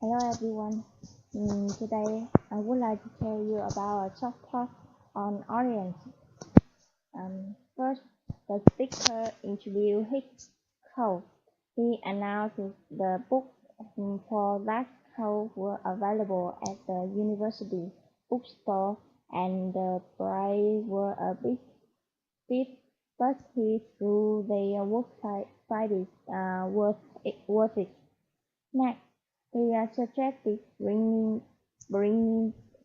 Hello everyone. Today I would like to tell you about a short talk on audience. First, the speaker introduced his code. He announced the book for that code were available at the university bookstore, and the price were a bit steep, but he through their website find it worth it. Next, he suggested bringing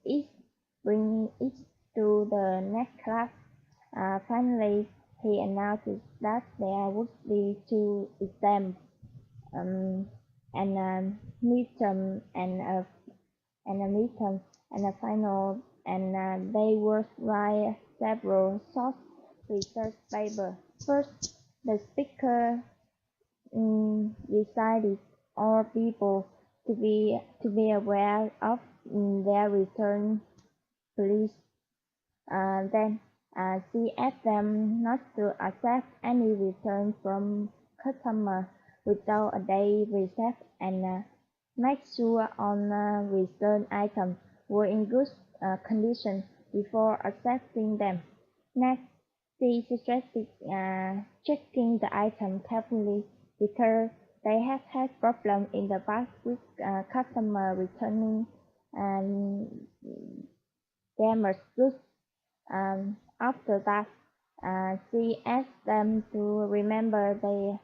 it, bringing it to the next class. Finally, he announced that there would be two exams, um, and a midterm and a midterm and a final, and they would write several short research papers. First, the speaker decided all people to be aware of their return policy. Then she asked them not to accept any return from customer without a day receipt, and make sure all return items were in good condition before accepting them. Next, she suggested checking the item carefully because they have had problems in the past with customer returning and damaged goods. After that, she asked them to remember their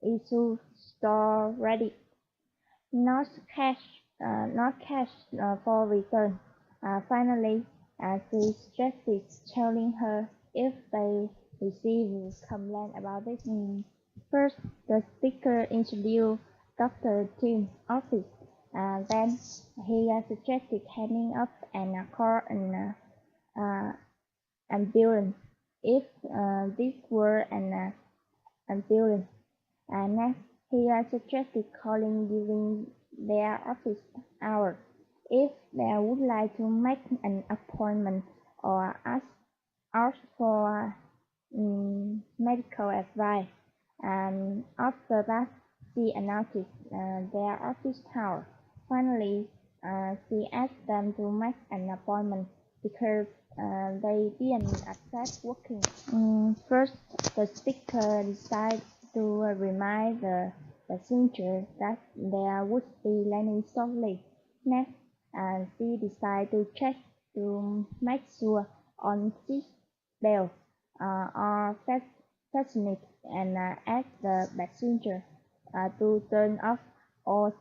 issue store ready, not cash, for return. Finally, she suggested telling her if they receive complaint about it. First, the speaker introduced Dr. Tim's office. Then he suggested hanging up and call uh, ambulance if this were an ambulance. Next, he suggested calling during their office hours if they would like to make an appointment or ask for medical advice. And after that, she announced their office hours. Finally, she asked them to make an appointment because they didn't accept walking. First, the speaker decided to remind the passenger that there would be landing shortly. Next, she decided to check to make sure on seat belts are fastened, and ask the passenger to turn off all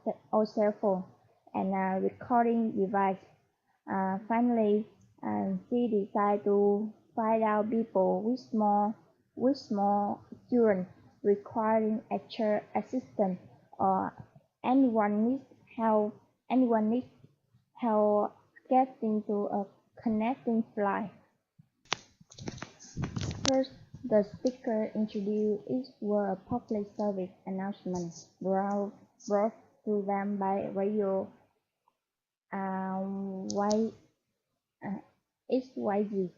cell phone and recording device. Finally, she decided to find out people with small children requiring extra assistance, or anyone needs help getting to a connecting flight. First, the speaker introduced each were a public service announcement brought to them by radio Y, XYZ.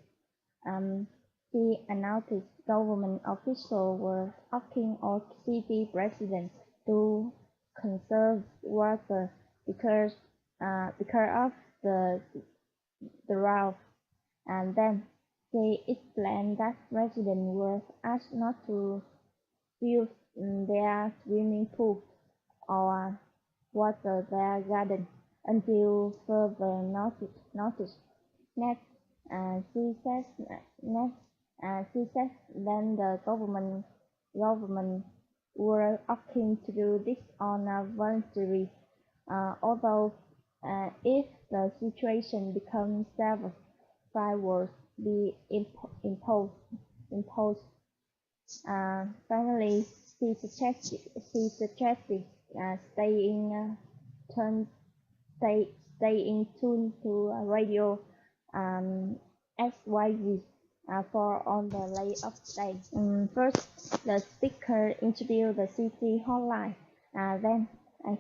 He announced government officials were asking all city residents to conserve water because of the drought, and then they explained that residents were asked not to fill their swimming pool or water their garden until further notice. Next, she says next, she says then the government were asking to do this on a voluntary, although if the situation becomes severe, fine would be imposed. Finally, she suggested staying turn stay in tune to radio XYZ for on the layoff day. First, the speaker introduced the city hotline. Then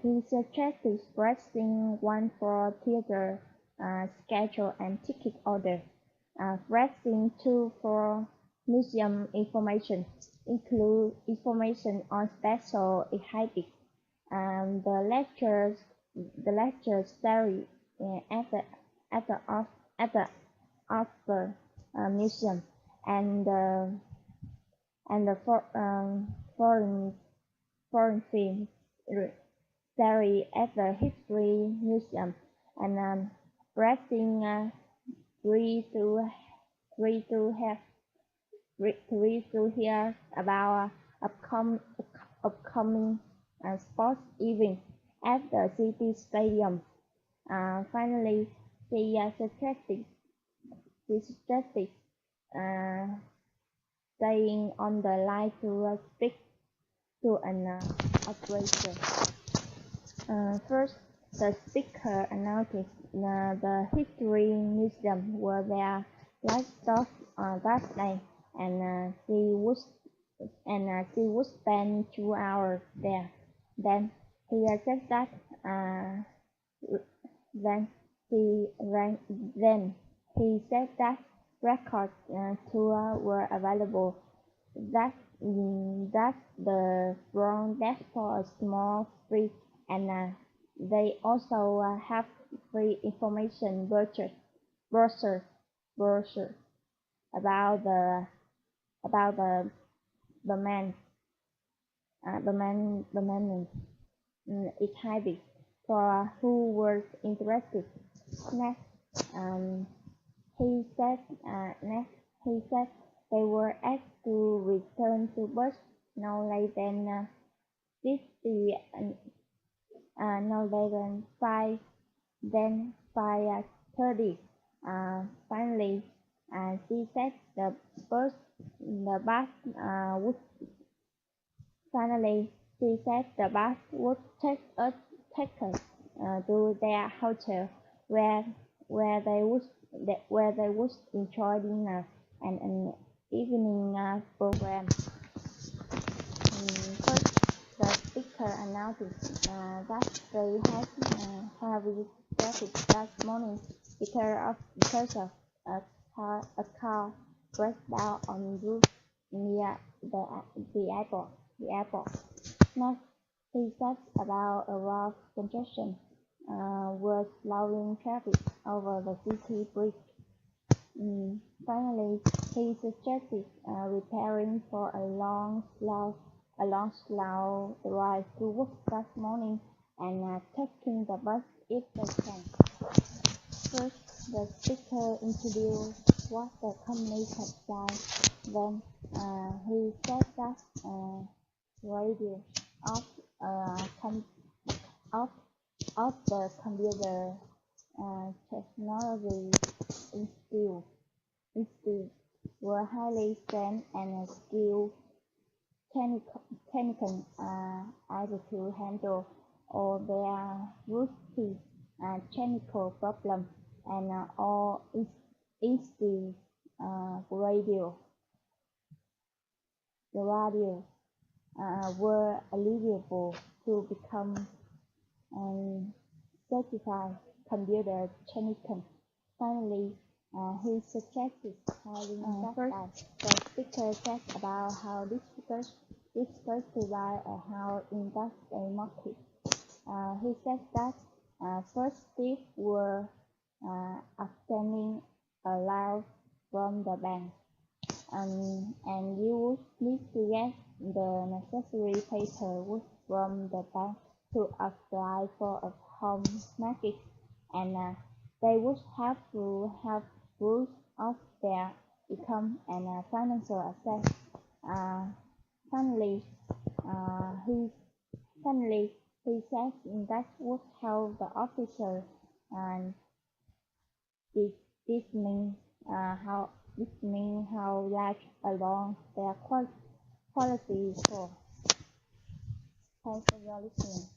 he suggested pressing one for theater schedule and ticket order, pressing two for museum information, include information on special exhibits, the lectures the lecture series at the at the at the Oxford Museum, and the foreign film series at the History Museum, and breaking three to three to have three to hear about upcoming sports events at the city stadium. Finally, she suggested uh, staying on the line to speak to an operator. First, the speaker announced the History Museum were their livestock that day, and she would spend 2 hours there. Then he said that uh, then he said that record tour were available. That the front desk for a small fee, and they also have free information brochure brochure about the man exhibit for who was interested. Next, um, he said next he said they were asked to return to bus no later than 50 no later than 5:30. Finally, she said the bus would finally she said the bus would take us to their hotel, where where they would where they would enjoy dinner and an evening program. First, the speaker announced that they had heavy traffic that morning because of a car breakdown on route near the airport. Next, he said about a road congestion was slowing traffic over the city bridge. Finally, he suggested repairing for a long slow drive to work that morning, and taking the bus if they can. First, the speaker introduced what the company had done. Then he said that radio of of of the computer technology institute were highly trained and skilled technicians able to handle all their routine technical problems, and all instant radio the radio were eligible to become certified computer technicians. Finally, he suggested having first the speaker said about how discuss provide a house in that market. He said that first steps were obtaining a loan from the bank, and you would need to get the necessary paperwork from the bank to apply for a home mortgage, and they would have to have proof of their income and financial assets. Uh, finally, he said that would help the officer and this this means how large a loan their quality for. Thanks for your listening.